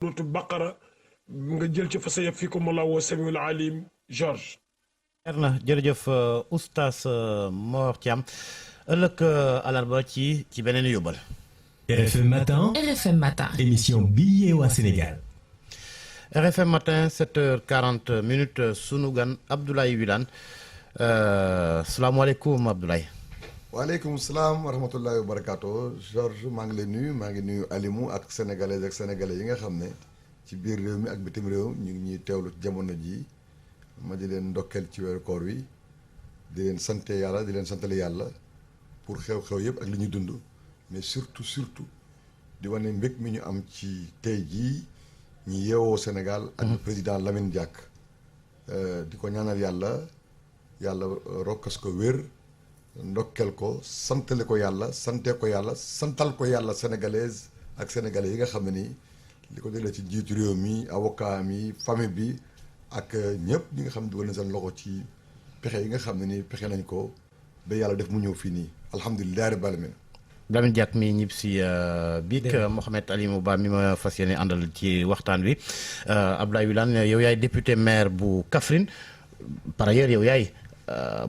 suratu Baqara nga jël ci fa sayakfikumullaahu samiul alim Georges. jërëjëf oustaz Mor Thiam ëllëg alarba ci beneen yóbbal. RFM Matin. RFM Matin. émission bi yeewaa Sénégal. RFM Matin 7h40 sunu gan Abdoulaye Wilane salaamaaleykum Abdoulaye. waaleykum salaam wa rahmatullahi wa barakaatu Georges maa ngi lay nuyu maa ngi nuyu Alimou ak sénégalais ak sénégalais yi nga xam ne ci biir réew mi ak bitim réew ñu ngi ñuy teewlu ci jamono jii ma di leen ndokkeel ci weeru koor wi di leen sante yàlla di leen santale yàlla pour xew-xew yëpp ak li ñuy dund mais surtout di wane mbég mi ñu am ci tey jii ñi yeewoo Sénégal ak le président Lamine Diack di ko ñaanal yàlla rokkas ko wér ndokkel ko santale ko yàlla sante ko yàlla santal ko yàlla sénégalaise ak sénégalais yi nga xam ne nii li ko jëlee ci njiitu réew mi avocat mi famille bi ak ñëpp ñi nga xam ne dugal na seen loxo ci pexe yi nga xam ne nii pexe nañ ko ba yàlla def mu ñëw fii nii alhamdulilah rabbil alamin. Lamine Diack mi ñib si biig Mohamed Alimou Ba mi ma fas yéene àndal ci waxtaan wi Abdoulaye Wilane yow yaay député maire bu Kaffrine par ailleurs yow yaay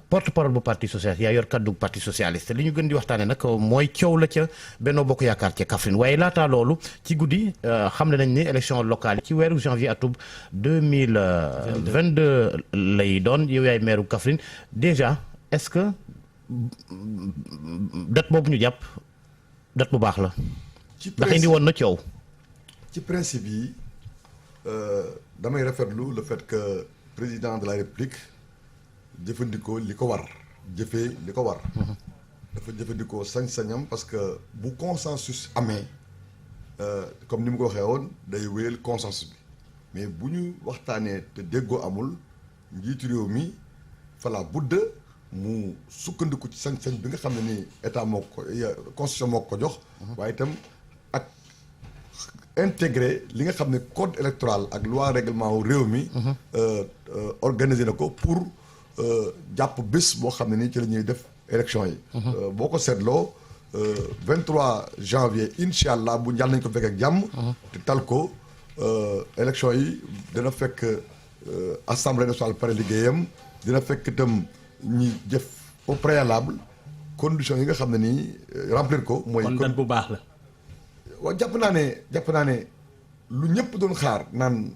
porte-parole bu parti socialiste yaa yor kaddu parti socialiste li ñu gën di waxtaane nag mooy coow la ca Benno Bokk Yaakaar ca Kaffrine waaye laataa loolu ci guddi xam nañ ni élection locale ci weeru janvier atub 2022 lay doon yow yaay maire bu Kaffrine déjà est-ce que date boobu ñu jàpp date bu baax la ndax indi woon na coow ci principe yi damay rafetlu le fait que président de la République jëfandikoo li ko war jëfee li ko war dafa jëfandikoo sañ-sañam parce que bu consensus amee comme ni mu ko waxee woon day wéyal consensus bi mais bu ñu waxtaanee te déggoo amul njiitu réew mi fala budda mu sukkandiku ci sañ-sañ bi nga xam ne ni état moo ko constitution moo ko jox waaye itam ak intégré li nga xam ne code électoral ak loi règlement wu réew mi organisé na ko pour jàpp bés boo xam ne nii ci la ñuy def élection yi boo ko seetloo 23 janvier incha allah bu njàll nañ ko fekk ak jàmm te tal ko élection yi dina fekk assemblée nationale pare liggéeyam dina fekk itam ñi jëf au préalable conditions yi nga xam ne nii remplir ko mooy kon date bu baax la waaw jàpp naa ne lu ñëpp doon xaar naan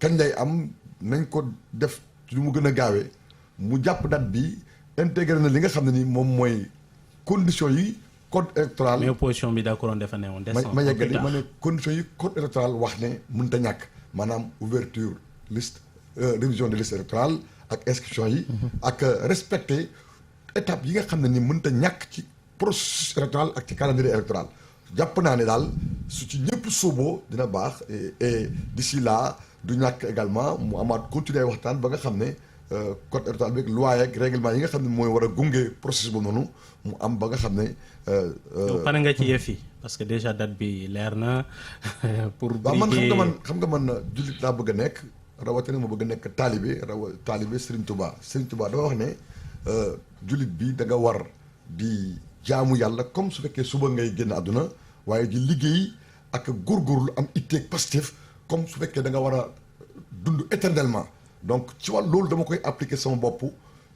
kañ lay am nañ ko def ci lu mu gën a gaawee mu jàpp date bi intégré na li nga xam ne ni moom mooy conditions yi code électoral. mais opposition bi d'accord dafa ne woon décembre ma yeggali ma ne conditions yi code électoral wax ne mënut a ñàkk maanaam ouverture liste révision de liste électorale ak inscription yi. ak respecter étape yi nga xam ne ni mënut a ñàkk ci processus électoral ak ci calendrier électoral jàpp naa ne daal su ci ñëpp sóoboo dina baax et d'ici là du ñàkk également mu amaat continuer waxtaan ba nga xam ne. code électoral bi ak loi ak règlement yi nga xam ne mooy war a gunge processus boobu noonu mu am ba nga xam ne. yow pare nga ci yëf yi parce que déjà date bi leer na pour. waaw xam nga man jullit laa bëgg a nekk rawatina ma bëgg a nekk taalibe Serigne Touba dafa wax ne jullit bi da nga war di jaamu yàlla comme su fekkee suba ngay génn àdduna waaye di liggéey ak góorgóorlu am itteeg positif comme su fekkee da nga war a dund éternellement. donc ci wàll loolu dama koy appliquer sama bopp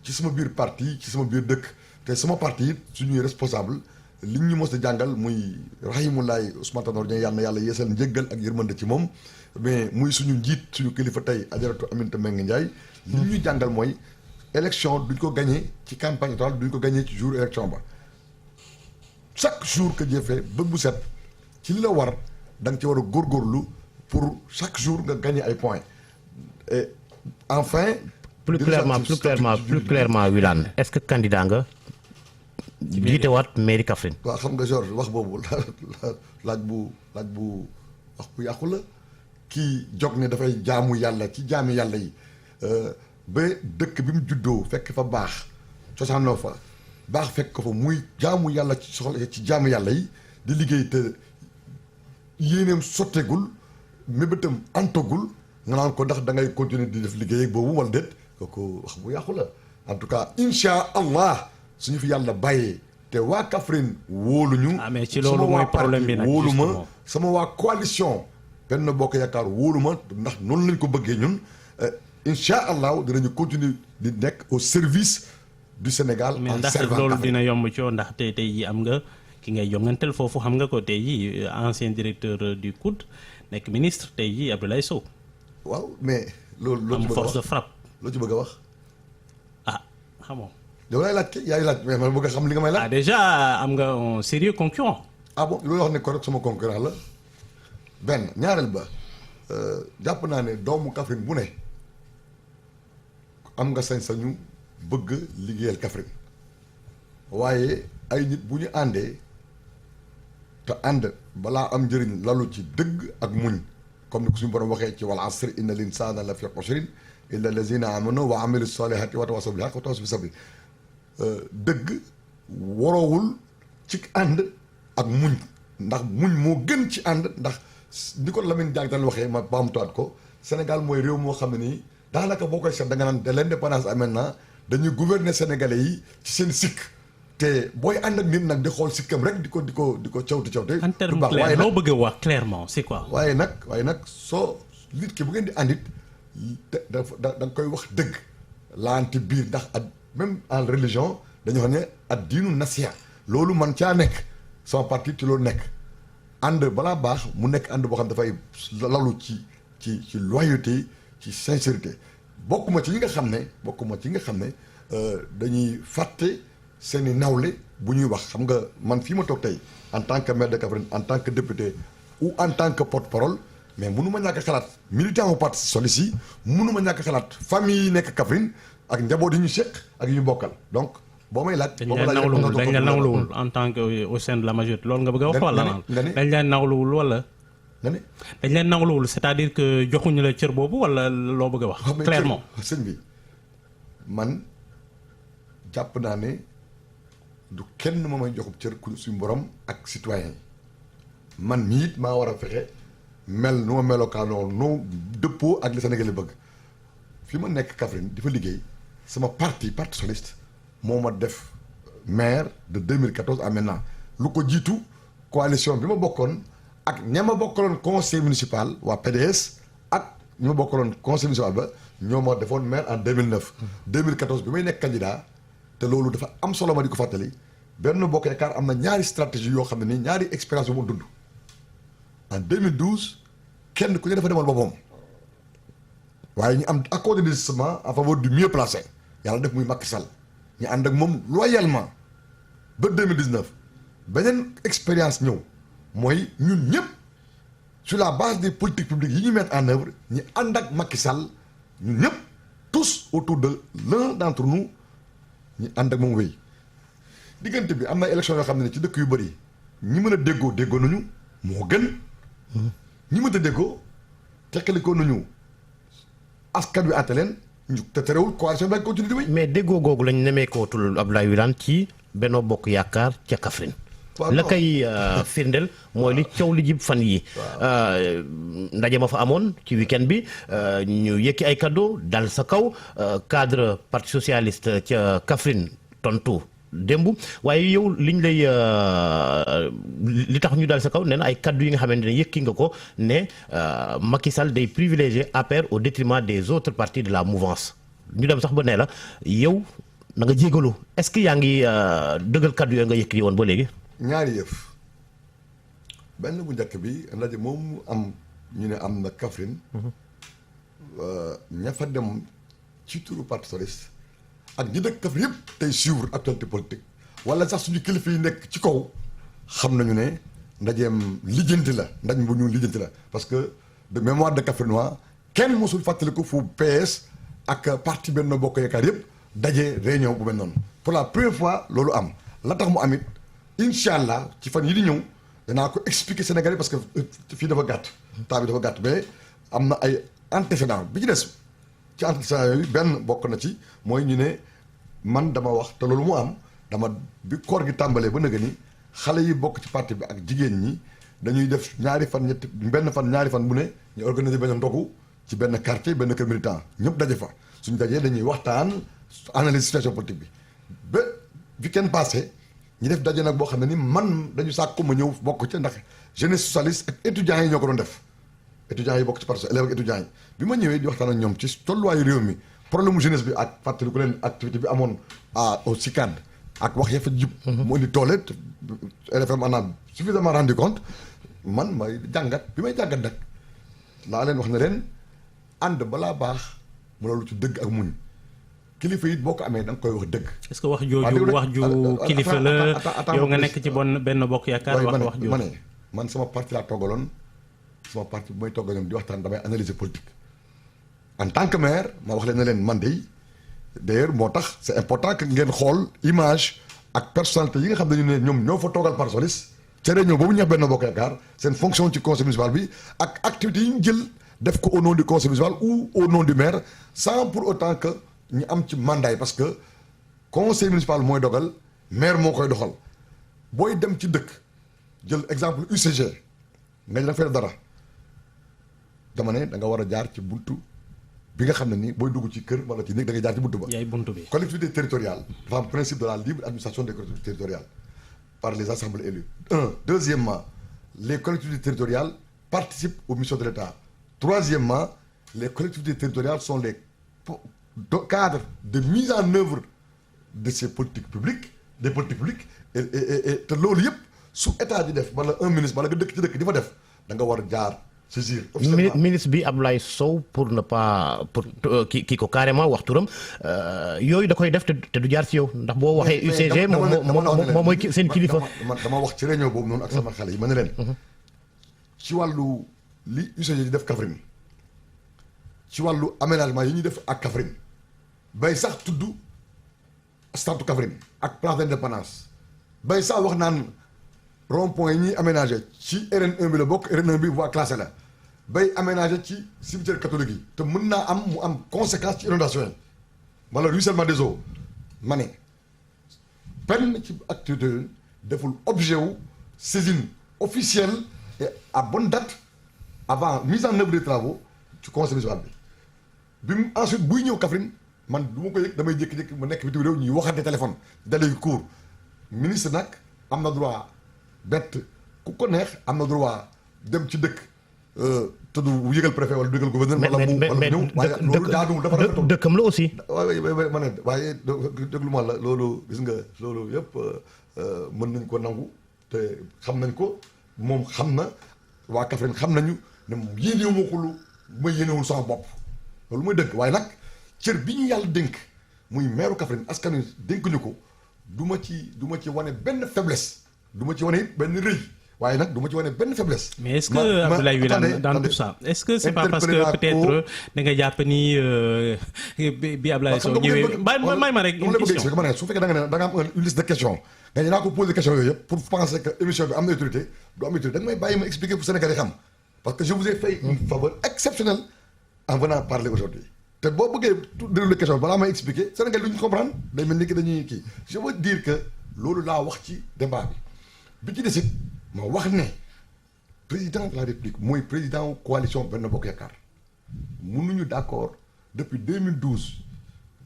ci sama biir parti ci sama biir dëkk te sama parti it suñuy responsable li ñu mos a jàngal muy rahimulaay Ousmane Tanor Dieng yàlla na yàlla yeesal njëggal ak yërmande ci moom mais muy suñu njiit suñu kilifa tey Adjaratou Aminata Mbengue Ndiaye li ñu jàngal mooy élection duñ ko gagné ci campagne électorale duñ ko gagné ci jour élection ba chaque jour que jëfee bët bu set ci li la war da nga ci war a góorgóorlu pour chaque jour nga gagné ay points et enfin. plus clairement Wilane est-ce que candidat nga jiite waat mairie Kaffrine. waaw xam nga Georges wax boobu laaj bu wax bu yàqu la kii jog ne dafay jaamu yàlla ci jaami yàlla yi ba dëkk bi mu juddoo fekk fa baax cosaanoo fa baax fekk ko fa muy jaamu yàlla ci soxla ci jaamu yàlla yi di liggéey te yéeneem sotteegul mébétam antogul nga naan ko ndax da ngay continuer di def liggéey ak boobu wala déet kooku wax bu yàqu la en tout cas incha allah suñu fi yàlla bàyyee te waa Kaffrine wóoluñu. mais ci loolu mooy problème bi nag wóolu ma sama waa coalition Benno Bokk Yaakaar wóolu ma ndax noonu lañ ko bëggee ñun incha allah dinañu continuer di nekk au service du Sénégal. mais en ndax servant loolu Kaffrine. dina yomb ci yow ndax tey jii am nga ki ngay jonganteel foofu xam nga ko tey jii ancien directeur du COUD nekk ministre tey jii Abdoulaye Sow. waaw mais loolu. loo ci am bëgg a force de wax frappe. loo ci bëgg a wax. ah xamoo. yow laay laaj yaay laaj mais man bëgg a xam li nga may laaj. ah déjà am nga un sérieux concurrent. ah bon loolu wax ne ko rek sama concurrent la benn ñaareel ba jàpp naa ne doomu Kaffrine bu ne am nga sañ-sañu bëgg liggéeyal Kaffrine waaye ay nit bu ñu àndee te ànd balaa am njëriñ lalu ci dëgg ak muñ comme ni ko suñu borom waxee ci wal asri inna l insana la fi xusrin illa allazina amanu wa amilu salihati wa tawasaw bil haqq wa tawasaw bis sabri dëgg waroowul ci ànd ak muñ ndax muñ moo gën ci ànd ndax ni ko Lamine Diack daan waxee ma baamtuwaat ko Sénégal mooy réew moo xam ne nii daanaka boo koy seet da nga naan de l'indépendance à maintenant dañuy gouverner sénégalais yi ci seen sikk te booy ànd ak nit nag di xool sikkam rek di ko cawte en terme clair loo bëgg a wax clairement c'est quoi. waaye nag soo nit ki bu ngeen di àndit da nga koy wax dëgg laante biir ndax ak même en religion dañu xam ne ak diinu nasiha loolu man caa nekk sama parti ci loolu nekk ànd balaa baax mu nekk ànd boo xam dafay lalu ci loyauté ci sincérité bokkuma ci ñi nga xam ne dañuy fàtte seeni nawle bu ñuy wax xam nga man fii ma toog tey en tant que maire de Kaffrine en tant que député ou en tant que porte-parole mais mënu ma ñàkk xalaat militant au parti socialiste yi mënu ma ñàkk xalaat famille yi nekk Kaffrine ak njaboot yi ñu seq ak yi ñu bokkal donc boo may laaj. dañ la nawluwul en tant que au sein de la majorité loolu nga bëgg a wax wala. dañ leen nawluwul wala. nga ne dañ leen nawluwul c'est-à-dire que joxuñu la cër boobu wala loo bëgg a wax. clairement sëñ bi man jàpp naa ne du kenn moo may joxub cër ku suñu borom ak citoyen yi man mii it maa war a fexe mel nu ma melokaanoo noo dëppoo ak li Sénégal bëgg fi ma nekk Kaffrine di fa liggéey sama parti socialiste moo ma def maire de 2014 à maintenant lu ko jiitu coalition bi ma bokkoon ak ña ma bokkaloon conseil municipal waa PDS ak ñi ma bokkaloon conseil municipal ba ñoo ma defoon maire en 2009. 2014 bi may nekk candidat te loolu dafa am solo ma di ko fàttali Benno Bokk Yaakaar am na ñaari stratégie yoo xam ne nii ñaari expérience bu mu dund en 2012 kenn ku ne dafa demal boppam waaye ñu am accord de désistement en faveur du mieux placé yàlla def muy Macky Sall ñu ànd ak moom loyalement ba 2019 beneen expérience ñëw mooy ñun ñëpp sur la base des politiques publiques yi ñu mettre en œuvre ñu ànd ak Macky Sall ñun ñëpp tous autour de l'un d'entre nous ñu ànd ak moom wéy diggante bi am na élection yoo xam ne ci dëkk yu bëri ñi mën a déggoo nañu moo gën ñi mën a déggoo tekkalikoo nañu askan wi àtte leen ñu te terewul coalition bi continue di wéy. mais déggoo googu lañ nemeekootul Abdoulaye Wilane ci Benno Bokk Yaakaar ca Kaffrine. la koy firndeel mooy li coow li jib fan yi ndaje ma fa amoon ci week-end bi ñu yëkki ay cadeau dal sa kaw cadre parti socialiste ca Kaffrine tontu démb waaye yow liñ lay li tax ñu dal sa kaw nee na ay kaddu yi nga xamante ne yëkki nga ko ne Macky Sall day privilégier APR au détriment des autres partis de la mouvance ñu dem sax ba ne la yow na nga jégalu est-ce que yaa ngi dëggal kaddu yooyu nga yëkki woon ba léegi. ñaari yëf benn bu njëkk bi ndaje moom am ñu ne am na Kaffrine ña fa dem ci turu parti socialiste ak ñi dëkk Kaffrine yëpp tey suivre actualité politique wala sax suñu kilifa yi nekk ci kaw xam nañu ne ndajeem lijjanti la ndaj bu ñu lijjanti la parce que de mémoire de Kaffrinois kenn mosul fàttaliku fu PS ak parti Benno Bokk Yaakaar yëpp daje réunion bu mel noonu pour la première fois loolu am la tax mu amit incha allah ci fan yi di ñëw danaa ko expliquer Sénégalais parce que fii dafa gàtt temps bi dafa gàtt mais am na ay antécédents bi ci des ci antécédents yooyu benn bokk na ci mooy ñu ne man dama wax te loolu mu am dama bi koor gi tàmbalee ba nëga ni xale yi bokk ci parti bi ak jigéen ñi dañuy def ñaari fan ñaari fan bu ne ñu organiser benn ndogu ci benn quartier benn kër militant ñëpp daje fa suñ dajee dañuy waxtaan analyse situation politique bi ba week-end passé ñi def daje nag boo xam ne ni man dañu sàkku ma ñëw bokk ca ndax jeunesse socialiste ak étudiants yi ñoo ko doon def étudiants yi bokk ci parti élèves ak étudiants yi bi ma ñëwee di waxtaan ak ñoom ci tolluwaayu réew mi problème mu jeunesse bi ak fàttali ku leen activité bi amoon au CICAD ak wax ya fa jub mu indi toole RFM en a suffisamment rendu compte man may jàngat bi may jàngat nag laa leen wax ne leen ànd balaa baax mu loolu ci dëgg ak muñ kilifa yi boo ko amee da nga koy wax dëgg. est-ce que wax jooju wax ju kilifa la yow nga nekk ci benn bokk yaakaar wax jooju ma ne man sama parti laa toggaloon sama parti bu may toggaloon di waxtaan damay analyser politique en tant que maire ma wax leen ne leen man de d'ailleurs moo tax c'est important que ngeen xool image ak personnalité yi nga xam ne ñoom ñoo fa toogal par solis ca réunion boobu ñu wax benn bokk yaakaar seen fonction ci conseil municipal bi ak activités yi ñu jël def ko au nom du conseil municipal ou au nom du maire sans pour autant que ñu am ci mandat yi parce que conseil municipal mooy dogal maire moo koy doxal booy dem ci dëkk jël exemple UCG nga def dara dama ne da nga war a jaar ci buntu bi nga xam ne ni booy dugg ci kër wala ci néeg da ngay jaar ci buntu ba. yaay buntu bi. collectivité territoriale dafa am principe de la libre administration des collectivités territoriales par les assemblées élues. Deuxièmement, les collectivités territoriales participent aux missions de l'État. Troisièmement, les collectivités territoriales sont les cadres de mise en œuvre de ces politiques publiques, des politiques publiques et te loolu yëpp su état di def wala un ministre wala nga dëkk ci dëkk di fa def da nga war a jaar saisir. ministre bi Abdoulaye Sow pour ne pas pour kii ko carrément wax turam yooyu da koy def te du jaar ci yow ndax boo waxee UCG moom mooy seen kilifa. dama wax ci réunion boobu noonu ak sama xale yi ma ne leen. ci wàllu li UCG di def Kaffrine ci wàllu aménagement yi ñuy def ak Kaffrine bay sax tudd statu Kaffrine ak place d'indépendance bay sax wax naan rond-point yi ñuy aménagé ci RN1 bi la bokk RN1 bi voie classée la bay aménagé ci cimetière catholique yi te mën naa am mu am conséquence ci inondation yi wala ruissellement des eaux ma ne benn ci activité deful objet wu saisine officielle et à bonne date avant mise en œuvre des travaux ci conseil municipal bi mu ensuite buy ñëw Kaffrine man du ma ko yëg damay jékki-jékki ma nekk bitim réew ñuy waxante téléphone dalee cours ministre nag am na droit bett ku ko neex am na droit dem ci dëkk te du yëgal préfet wala du yëgal gouverneur wala mu ñëw waaye loolu jaaduwul dafa rafetul dëkkam la aussi. waaye ma ne waaye déglu ma la loolu gis nga loolu yëpp mën nañ ko nangu te xam nañ ko moom xam na waa Kaffrine xam nañu ne yéenewu ma ko lu ma yéenewul sama bopp loolu mooy dëgg waaye nag cër bi ñu yàlla dénk muy meeru Kaffrine askan wi dénkuñu ko du ma ci wane benn faiblesse du ma ci wane it benn rëy waaye nag du ma ci wane benn faiblesse. mais est-ce que Abdoulaye Wilane dans tout ça est-ce que c'est pas parce que peut-être da nga jàpp ni bi Abdoulaye Sow ñëwee may ma rek une question ma ne su fekkee da nga am une liste de questions nga dinaa ko poser question yooyu yëpp pour penser que émission bi am na utilité du am utilité da nga may bàyyi ma expliquer pour Sénégal yi xam parce que je vous ai fait une faveur exceptionnelle en venant parler aujourd'hui te boo bëggee déroulé question balaa may expliquer Sénégal duñu comprendre day mel ni que dañuy kii je veux dire que loolu laa wax ci débat bi ci desit ma wax ne président de la République mooy président coalition Benno Bokk Yaakaar mënuñu d'accord depuis 2012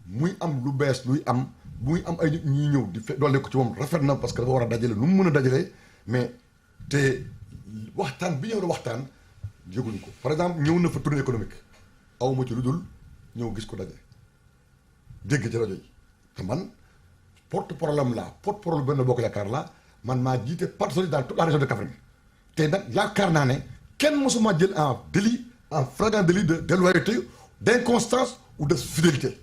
muy am lu bees luy am muy am ay nit ñuy ñëw di doole ko ci moom rafet na parce que dafa war a dajale nu mu mën a dajale mais te waxtaan bi ñëw na waxtaan yëguñu ko par exemple ñëw na fa tournée économique awma ci lu dul ñëw gis ko daje dégg ci rajo yi te man porte-parole la porte-parole Benno Bokk Yaakaar la man maa jiite parti dans toute la région de Kaffrine te nag yaakaar naa ne kenn mosuma jël en délit en flagrant délit de déloyauté d'inconstance ou de fidélité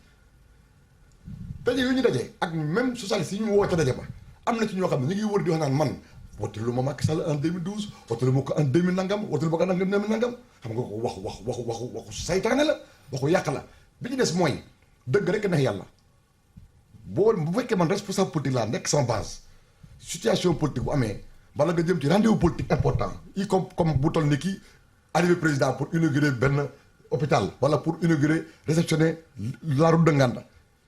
daje yu ñu daje ak même socialiste yi ñu woo ca daje ba am na ci ñoo xam ne ñu ngi wër di wax naan man wootelu ma Macky Sall en 2012 wootelu ma ko en 2000 nangam wootelu ma ko en 2000 nangam xam nga ko waxu saytaane la waxu yàq la bi ñu des mooy dëgg rek neex yàlla bu fekkee man responsable politique laa nekk sama base situation politique bu amee bala nga jëm ci rendez-vous politique important y comme bu toll ni kii arrivé président pour inaugurer benn hôpital wala pour inaugurer réceptionner la route de Nganda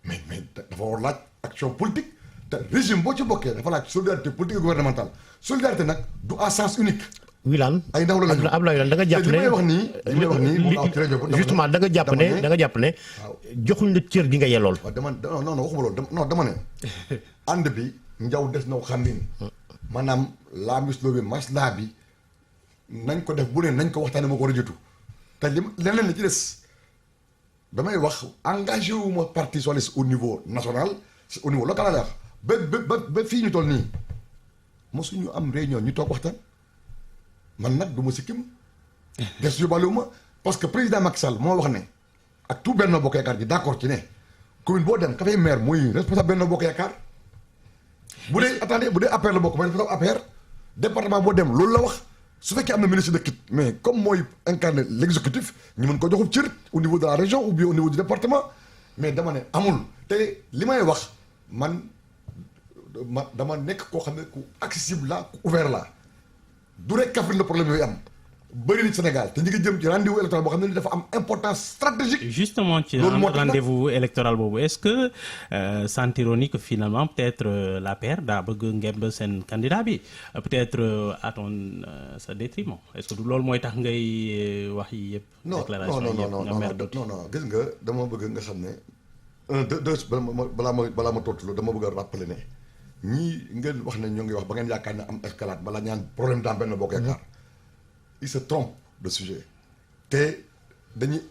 mais dafa war laaj action politique te régime boo ci bokkee dafa laaj solidarité politique et gouvernementale solidarité nag du à sens unique. Wilane ay ndaw la lañu Abdoulaye Wilane da nga jàpp ne li may wax nii justement da nga jàpp ne joxuñ la cër gi nga yellool. waaw non waxuma loolu dama ne ànd bi njaw des na xam ni maanaam laa misloo bi maslaa bi nañ ko def bu ne nañ ko waxtaane moo ko war a jiitu te leneen la ci des damay wax engagé wu ma parti socialiste au niveau national au niveau local la wax ba fii ñu toll nii mosuñu am réunion ñu toog waxtaan man nag du ma sikkim des yóbbaale wu ma parce que président Macky Sall moo wax ne ak tout Benno Bokk Yaakaar ji d'accord ci ne commune boo dem ka fay maire mooy responsable Benno Bokk Yaakaar bu dee APR la bokk mooy responsable APR département boo dem loolu la wax su fekkee am na ministre de kit mais comme mooy incarner l'exécutif ñu mën ko joxub cër au niveau de la région ou bien au niveau du département mais dama ne amul te li may wax man dama nekk koo xam ne ku accessible la ku ouvert la du rek Kaffrine le problème yooyu am bëri na Sénégal te ñu ngi jëm ci rendez-vous électoral boo xam ne dafa am importance stratégique. Justement ci rendez-vous électoral boobu est-ce que sentirons ni que finalement peut-être l'APR daa bëgg ngemb seen candidat bi peut-être à ton sa détriment est-ce que du loolu mooy tax ngay wax yi yëpp. déclaration yi yëpp nga mer tuuti non gis nga dama bëgg nga xam ne deux balaa ma tontu loolu dama bëgg a rappeler ne ñii ngeen wax ne ñoo ngi wax ba ngeen yaakaar ne am escalade bala ñaan problème dans Benno Bokk Yaakaar il se trompe de sujet te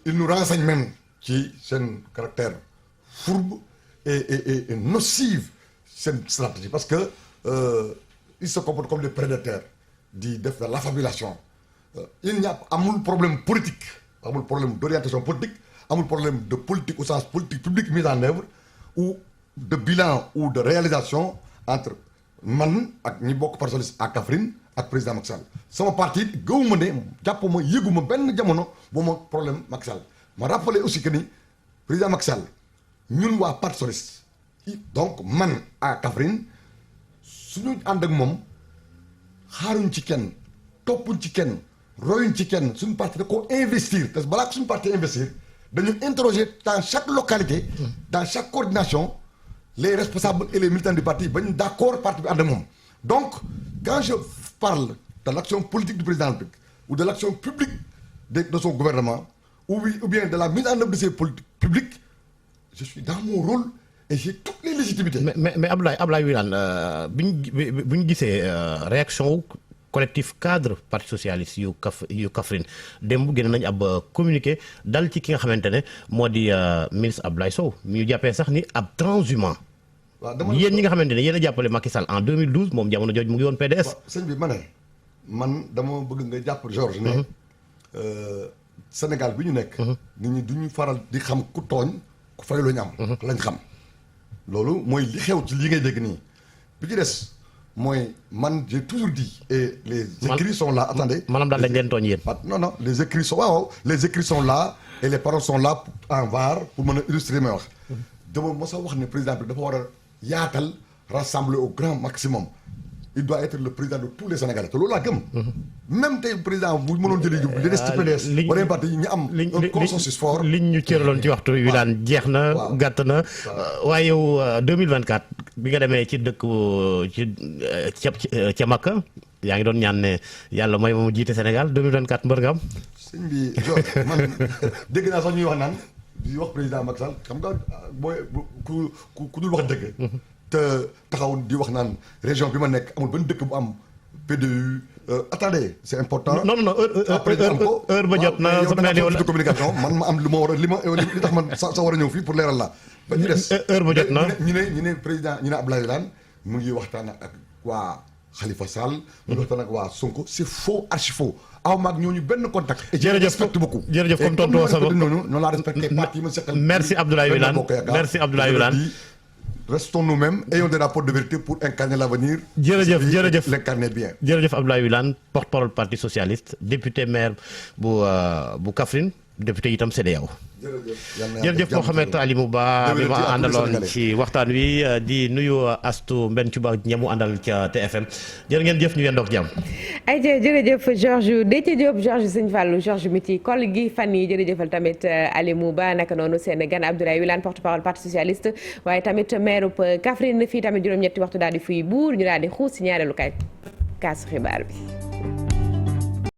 il nous renseigne même ci seen caractère fourbe et nocive seen stratégie parce que il se comporte comme des prédateurs di def de l'affabulation il n'y a amul problème politique amul problème d'orientation politique amul problème de politique au sens politique publique mise en œuvre ou de bilan ou de réalisation entre man ak ñi bokk Parti socialiste à Kaffrine ak président Macky Sall sama parti gëwuma ne jàppuma yëguma benn jamono boo ma problème Macky Sall ma rappelé aussi que ni président Macky Sall ñun waa Parti socialiste donc man à Kaffrine suñu ànd ak moom xaaruñ ci kenn toppuñ ci kenn royuñ ci kenn suñu parti da koo investir te balaa suñu parti investir dañu interroger dans chaque localité dans chaque coordination les responsables et les militants du parti bañ d'accord parti bi ànd ak moom donc quand je parle de l'action politique du président de la République ou de l'action publique de son gouvernement ou bien de la mise en œuvre de ses politiques publiques je suis dans mon rôle et j'ai toutes les légitimités. mais Abdoulaye Wilane bu ñu gisee réaction collectif cadre parti socialiste yu Kaffrine démb génn nañu ab communiqué dal ci ki nga xamante ne moo di ministre Abdoulaye Sow ñu jàppee sax ni ab transhumant. waaw yéen ñi nga xamante ne yéen a jàppale Macky Sall en 2012 moom jamono jooju mu ngi woon PDS. waaw sëñ bi man dama bëgg nga jàpp Georges ne Sénégal bi ñu nekk. nit ñi du ñu faral di xam ku tooñ ku fay lu ñu am. lañ xam loolu mooy li xew ci li ngay dégg nii bi ci des. mooy man j'ai toujours dit et les écrits sont là attendez maanaam daal dañ leen tooñ yéen non les écrits sont les écrits sont là et les paroles sont là en var pour mën a illustrer may wax dama mos a wax ne président bi dafa war a yaatal rassembler au grand maximum il doit être le président de tous les Sénégalais te loolu laa gëm même tey président bu mënoon jëli li des ci PDS wala parti ñu am un consensus fort liñ ñu cëraloon ci waxtu wi daan jeex na gàtt na waaye yow 2024 bi nga demee ci dëkk ca Makka yaa ngi doon ñaan ne yàlla mooy moom jiite Sénégal 2024 mbër nga am sëñ bi Georges man dégg naa sax ñuy wax naan di wax président Macky Sall xam nga booy ku dul wax dëgg te taxaw di wax naan région bi ma nekk amul benn dëkk bu am PDU attendez c'est important. non heure ba jot na. yow de communication man ma am lu ma war a li tax man sa war a ñëw fii pour leeral la. ba ñu des heure ba jot na ñu ne président ñu ne Abdoulaye Wilane mu ngi waxtaan ak waa Khalifa Sall. mu ngi waxtaan ak waa Sonko c'est faux archi faux. aw maag ñooñu benn contact. jërëjëf jërëjëf comme tonton Sama noonu laa respecté parti yi ma seqal. merci Abdoulaye Wilane merci Abdoulaye Wilane. Restons nous-mêmes, ayons des rapports de vérité pour incarner l'avenir. jërëjëf l'incarner bien. jërëjëf Abdoulaye Wilane porte-parole parti socialiste député maire bu Kaffrine député itam CEDEAO. jërëjëf Mouhamed Alimou Ba bi ma àndaloon ci waxtaan wi di nuyu Astou Mbenn Cuba ñamu àndal ca TFM jërë ngeen jëf ñu yendoog jàmm. ay jërëjëf Georges Déthié Diop Georges Sëñ Fallou Georges mi ci kol gi fan yi jërëjëfal tamit Alimou Ba naka noonu seen gan Abdoulaye Wilane porte-parole parti socialiste waaye tamit maire Kaffrine fii tamit juróom-ñetti waxtu daal di fuy buur ñu daal di xuus ci ñaareelu kaasu xibaar bi.